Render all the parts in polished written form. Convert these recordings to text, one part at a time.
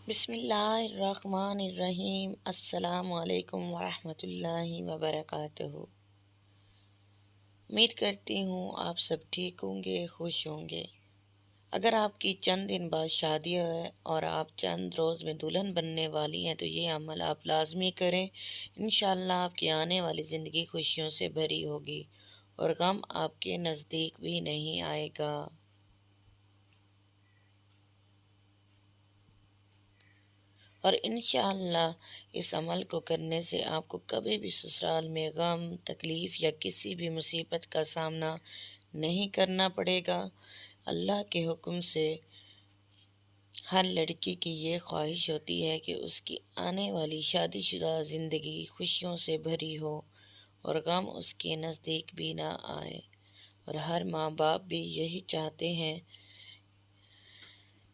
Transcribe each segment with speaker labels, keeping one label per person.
Speaker 1: بسم اللہ الرحمن الرحیم۔ السلام علیکم ورحمۃ اللہ وبرکاتہ۔ امید کرتی ہوں آپ سب ٹھیک ہوں گے، خوش ہوں گے۔ اگر آپ کی چند دن بعد شادی ہے اور آپ چند روز میں دلہن بننے والی ہیں تو یہ عمل آپ لازمی کریں۔ انشاءاللہ آپ کی آنے والی زندگی خوشیوں سے بھری ہوگی اور غم آپ کے نزدیک بھی نہیں آئے گا۔ اور انشاءاللہ اس عمل کو کرنے سے آپ کو کبھی بھی سسرال میں غم، تکلیف یا کسی بھی مصیبت کا سامنا نہیں کرنا پڑے گا۔ اللہ کے حکم سے ہر لڑکی کی یہ خواہش ہوتی ہے کہ اس کی آنے والی شادی شدہ زندگی خوشیوں سے بھری ہو اور غم اس کے نزدیک بھی نہ آئے، اور ہر ماں باپ بھی یہی چاہتے ہیں۔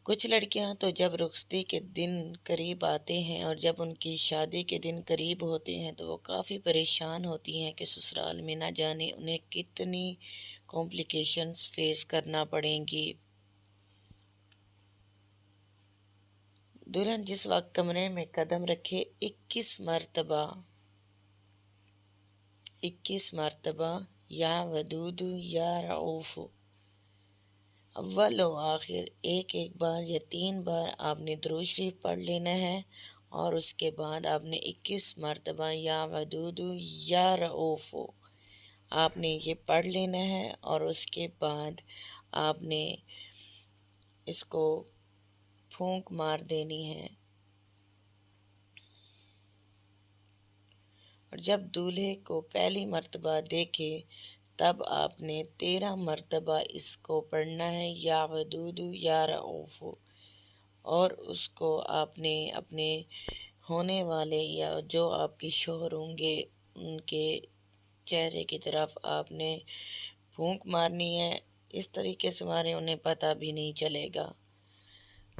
Speaker 1: کچھ لڑکیاں تو جب رخصتی کے دن قریب آتے ہیں اور جب ان کی شادی کے دن قریب ہوتے ہیں تو وہ کافی پریشان ہوتی ہیں کہ سسرال میں نہ جانے انہیں کتنی کمپلیکیشنز فیس کرنا پڑیں گی۔ دلہن جس وقت کمرے میں قدم رکھے 21 مرتبہ یا ودود یا رعوف، اول و آخر ایک بار یا 3 بار آپ نے درود شریف پڑھ لینا ہے، اور اس کے بعد آپ نے 21 مرتبہ یا ودود یا رعوف آپ نے یہ پڑھ لینا ہے، اور اس کے بعد آپ نے اس کو پھونک مار دینی ہے۔ اور جب دولہے کو پہلی مرتبہ دیکھے تب آپ نے 13 مرتبہ اس کو پڑھنا ہے، یا ودود یا رعوف، اور اس کو آپ نے اپنے ہونے والے یا جو آپ کی شوہر ہوں گے ان کے چہرے کی طرف آپ نے پھونک مارنی ہے۔ اس طریقے سے ہمارے انہیں پتہ بھی نہیں چلے گا،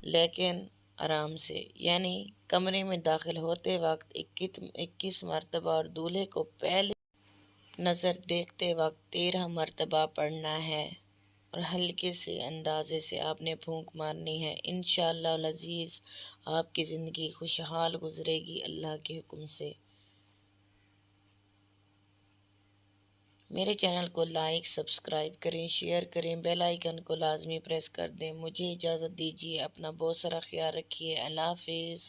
Speaker 1: لیکن آرام سے، یعنی کمرے میں داخل ہوتے وقت 21 مرتبہ اور دولہے کو پہلے نظر دیکھتے وقت 13 مرتبہ پڑھنا ہے، اور ہلکے سے اندازے سے آپ نے پھونک مارنی ہے۔ انشاءاللہ العزیز آپ کی زندگی خوشحال گزرے گی اللہ کے حکم سے۔ میرے چینل کو لائک، سبسکرائب کریں، شیئر کریں، بیل آئیکن کو لازمی پریس کر دیں۔ مجھے اجازت دیجیے، اپنا بہت سارا خیال رکھیے۔ اللہ حافظ۔